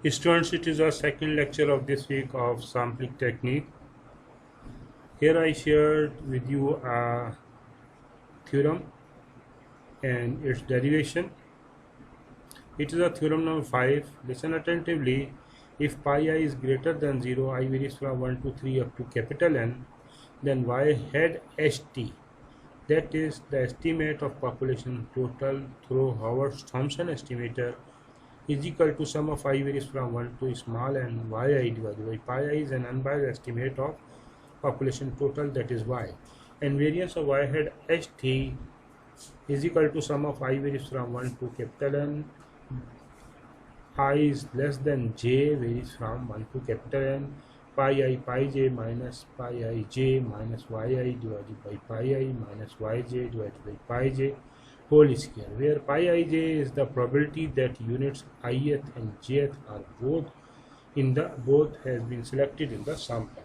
Students, it is our second lecture of this week of sampling technique. Here I shared with you a theorem and its derivation. It is a theorem number 5. Listen attentively. If pi I is greater than 0, I varies from 1 to 3 up to capital N, then y hat ht, that is the estimate of population total through Howard-Thomson estimator, is equal to sum of I varies from 1 to small and yi divided by pi I is an unbiased estimate of population total, that is y, and variance of y hat ht is equal to sum of I varies from 1 to capital N. I is less than j varies from 1 to capital N, pi I pi j minus pi I j minus yi divided by pi I minus yj divided by pi j whole square, where pi ij is the probability that units ith and jth are both has been selected in the sample.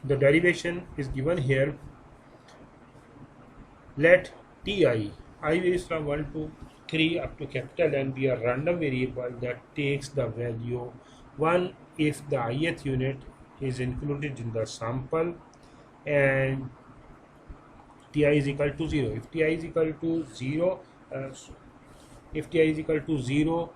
The derivation is given here. Let ti I varies from 1 to 3 up to capital N be a random variable that takes the value 1 if the ith unit is included in the sample and ti is equal to 0. If ti is equal to 0,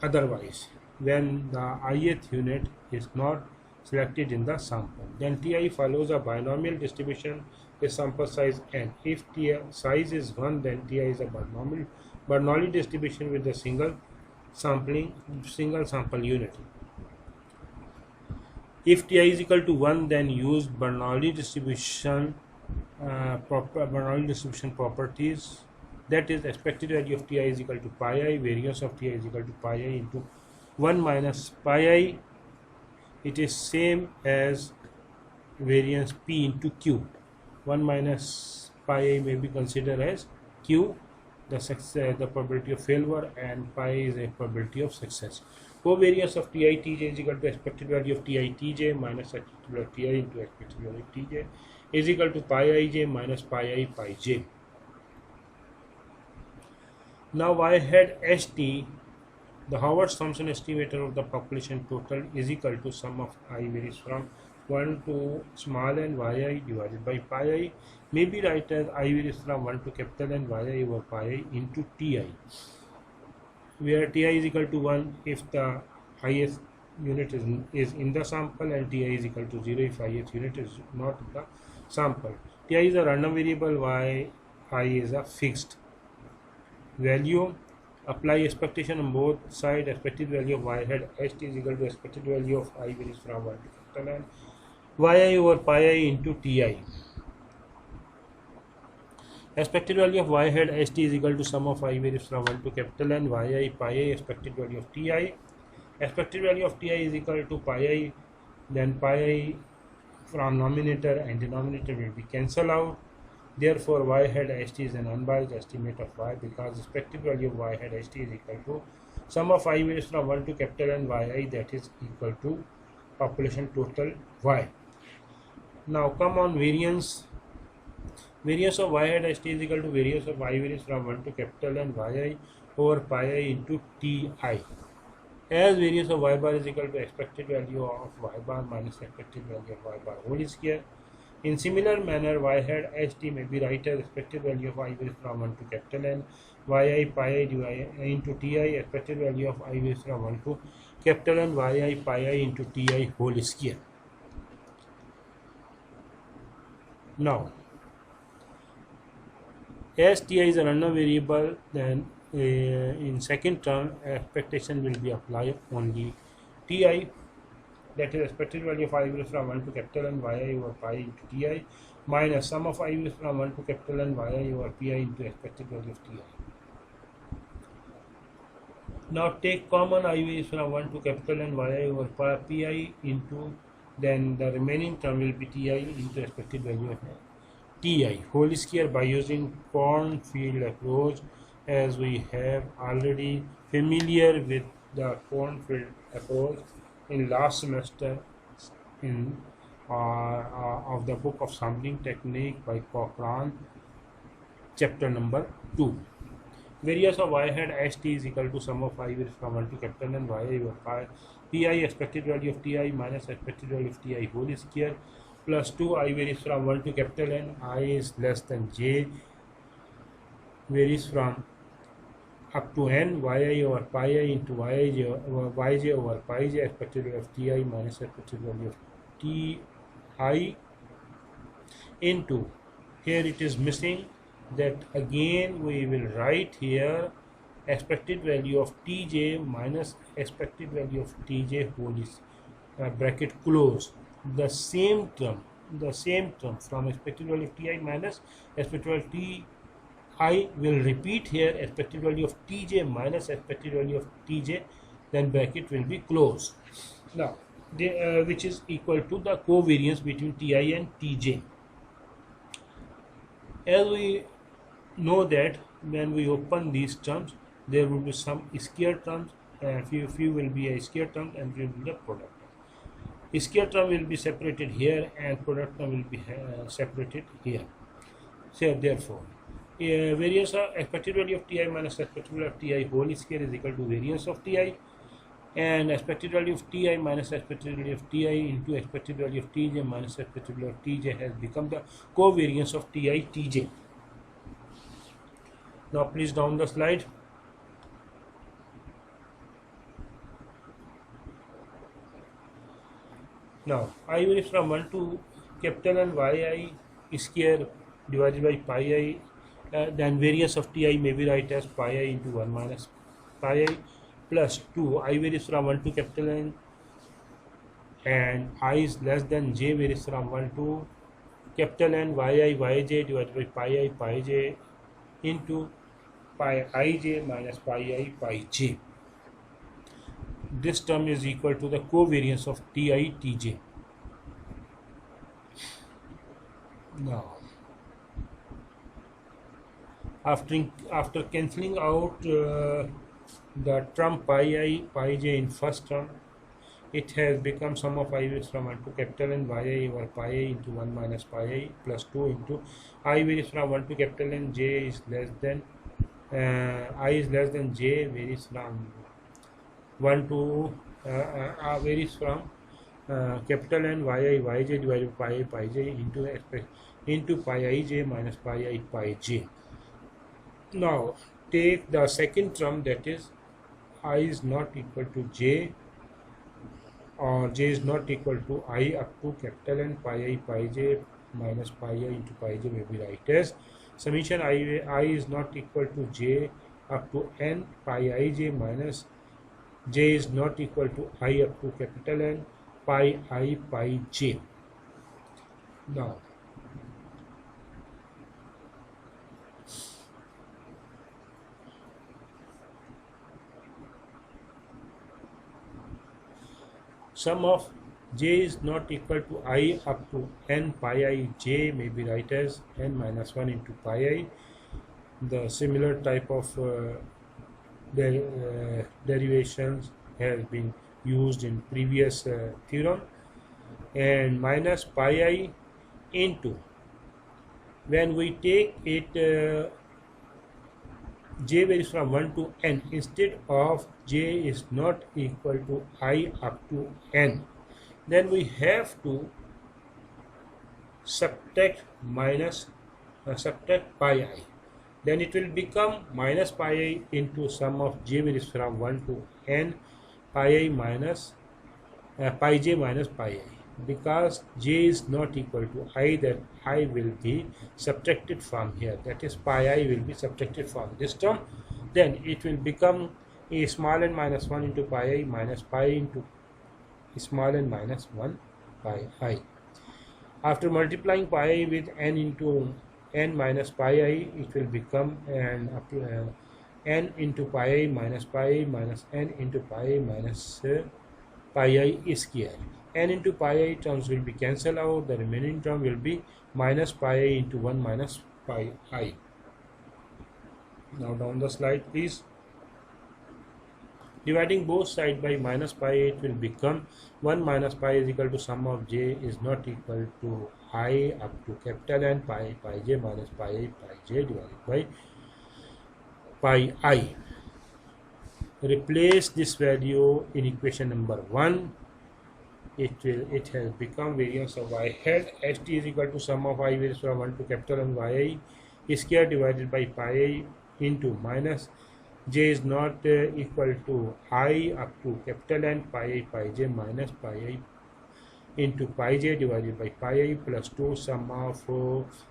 otherwise when the ith unit is not selected in the sample, then ti follows a binomial distribution with sample size n. If ti size is 1, then ti is a Bernoulli distribution with a single sample unit. If ti is equal to 1, then use Bernoulli distribution properties, that is expected value of ti is equal to pi I, variance of ti is equal to pi I into 1 minus pi I. It is same as variance p into q. 1 minus pi I may be considered as q, the probability of failure, and pi is a probability of success. Covariance of ti tj is equal to expected value of ti tj minus expected value of ti into expected value of tj is equal to pi ij minus pi I pi j. Now y hat ht, the Howard-Thomson estimator of the population total, is equal to sum of I varies from 1 to small n yi divided by pi I, may be written as I varies from 1 to capital N yi over pi I into ti, where ti is equal to 1 if the highest unit is in the sample and ti is equal to 0 if highest unit is not in the sample. Ti is a random variable, y I is a fixed value. Apply expectation on both sides. Expected value of y hat ht is equal to expected value of I varies from 1 to capital N yi over pi I into ti. Expected value of y hat ht is equal to sum of I varies from 1 to capital N yi pi I, expected value of ti. Expected value of ti is equal to pi I, then pi I from numerator and denominator will be cancelled out. Therefore, y hat ht is an unbiased estimate of y, because expected value of y hat ht is equal to sum of I varies from 1 to capital N yi, that is equal to population total y. Now come on variance. Variance of y hat ht is equal to variance of I varies from 1 to capital N yi over pi I into ti. As variance of y bar is equal to expected value of y bar minus expected value of y bar whole square. In similar manner, y hat ht may be written as expected value of I varies from 1 to capital N yi pi I divided into ti, expected value of I varies from 1 to capital N yi pi I into ti whole square. Now, as ti is a random variable, then in second term expectation will be applied only ti, that is expected value of I varies from 1 to capital N yi over pi into ti minus sum of I varies from 1 to capital N yi over pi into expected value of ti. Now take common I varies from 1 to capital N yi over pi into, then the remaining term will be ti into expected value of ti whole square by using Cornfield approach, as we have already familiar with the Cornfield approach in last semester in of the book of sampling technique by Cochrane, chapter number 2. Variance of y hat st is equal to sum of I varies from 1 to capital N yi over pi expected value of ti minus expected value of ti whole square plus 2 I varies from 1 to capital N, I is less than j varies from up to n yi over pi I into yj over pi j expected value of ti minus expected value of ti into, here it is missing, that again we will write here expected value of tj minus expected value of tj whole is bracket close, the same term from expected value of ti minus expected value of ti will repeat here, expected value of tj minus expected value of tj, then bracket will be closed. Now which is equal to the covariance between ti and tj. As we know that when we open these terms, there will be some square terms, and few will be a square term and few will be a product term. Square term will be separated here and product term will be separated here. So therefore, variance of expected value of ti minus expected value of ti whole square is equal to variance of ti, and expected value of ti minus expected value of ti into expected value of tj minus expected value of tj has become the covariance of ti tj. Now please down the slide. Now I varies from 1 to capital N yi square divided by pi I, then variance of ti may be written as pi I into 1 minus pi I plus 2 I varies from 1 to capital N, and I is less than j varies from 1 to capital N yi yj divided by pi j into pi ij minus pi I pi j. This term is equal to the covariance of ti tj. Now after cancelling out the term pi I pi j in first term, it has become sum of I varies from 1 to capital N yi over pi I into 1 minus pi I plus 2 into I varies from 1 to capital N, j is less than I is less than j varies from 1 to varies from capital N yi yj divided by pi j into pi ij minus pi I pi j. Now take the second term, that is I is not equal to j, or j is not equal to I up to capital N pi I pi j minus pi I into pi j may be written as summation I is not equal to j up to n pi ij minus j is not equal to I up to capital N pi I pi j. Now sum of j is not equal to I up to n pi I j may be written as n minus 1 into pi I. The similar type of derivations has been used in previous theorem, and minus pi I into, when we take it j varies from 1 to n, instead of j is not equal to I up to n, then we have to subtract subtract pi I. Then it will become minus pi I into sum of j varies from 1 to n pi I minus pi j minus pi I. Because j is not equal to I, that I will be subtracted from here, that is pi I will be subtracted from this term. Then it will become a small n minus 1 into pi I minus pi into small n minus 1 pi I. After multiplying pi I with n into n minus pi I, it will become n into pi I minus n into pi I minus pi I square. N into pi I terms will be cancelled out, the remaining term will be minus pi I into 1 minus pi I. Now down the slide please. Dividing both sides by minus pi, it will become 1 minus pi is equal to sum of j is not equal to I up to capital N pi j minus pi I pi j divided by pi I. Replace this value in equation number 1. It has become variance of y hat. St is equal to sum of I varies from 1 to capital N yi square divided by pi I into minus j is not equal to I up to capital N pi j minus pi I into pi j divided by pi I plus 2 sum of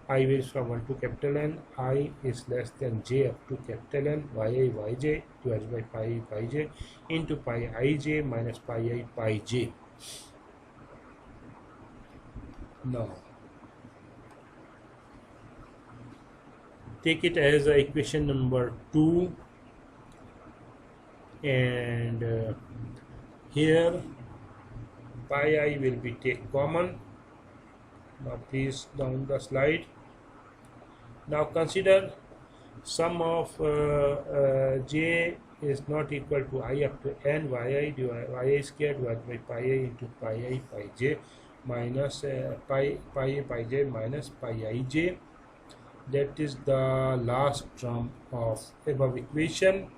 I varies from 1 to capital N I is less than j up to capital N yj divided by pi j into pi ij minus pi j. Now take it as equation number 2, and here pi I will be take common. Now please down the slide. Now consider sum of j is not equal to I up to n yi square divided by pi I into pi j minus pi j minus pi ij. That is the last term of above equation.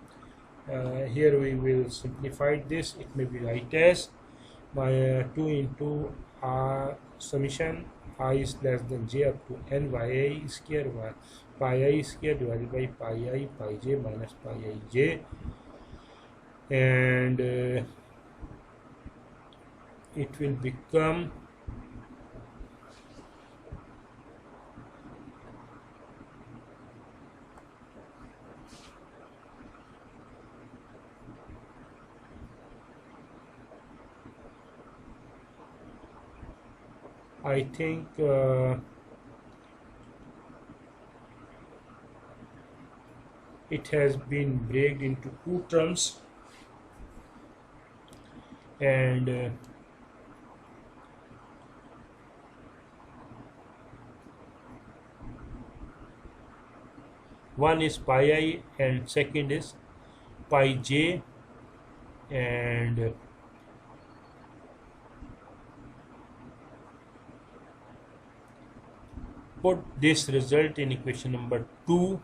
Here we will simplify this. It may be write as 2 into summation I is less than j up to n yi square pi I square divided by pi j minus pi ij, and it will become I think it has been breaked into 2 terms, and one is pi I and second is pi j, and put this result in equation number 2.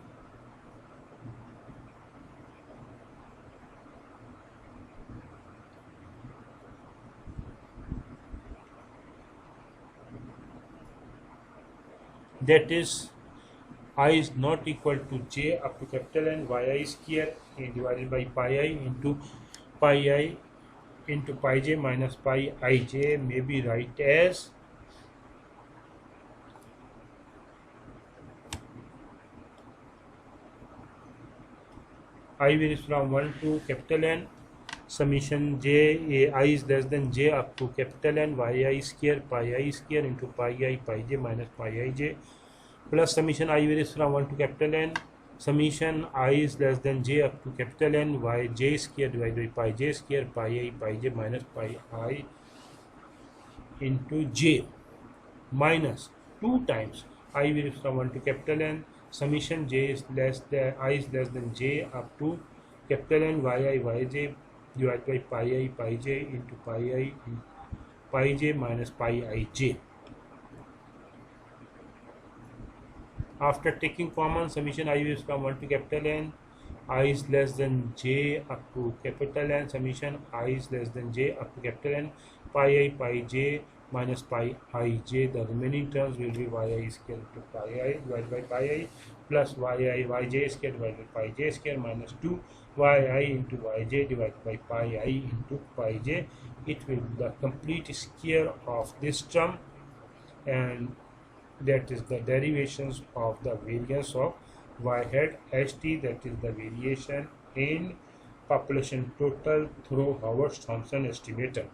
That is I is not equal to j up to capital N yi square divided by pi I into pi I into pi j minus pi ij may be write as I varies from 1 to capital N summation j I is less than j up to capital N yi square pi I square into pi j minus pi ij plus summation I varies from 1 to capital N summation I is less than j up to capital N j square divided by pi j square pi j minus pi I into j minus 2 times I varies from 1 to capital N summation j is less than I is less than j up to capital N yj divided by pi j into pi j minus pi ij. After taking common summation I is from 1 to capital N I is less than j up to capital N summation I is less than j up to capital N pi j minus pi ij. The remaining terms will be yi square to pi I divided by pi I plus yj square divided by pi j square minus 2 yi into yj divided by pi I into pi j. It will be the complete square of this term, and that is the derivations of the variance of y hat ht, that is the variation in population total through Howard-Thompson estimator.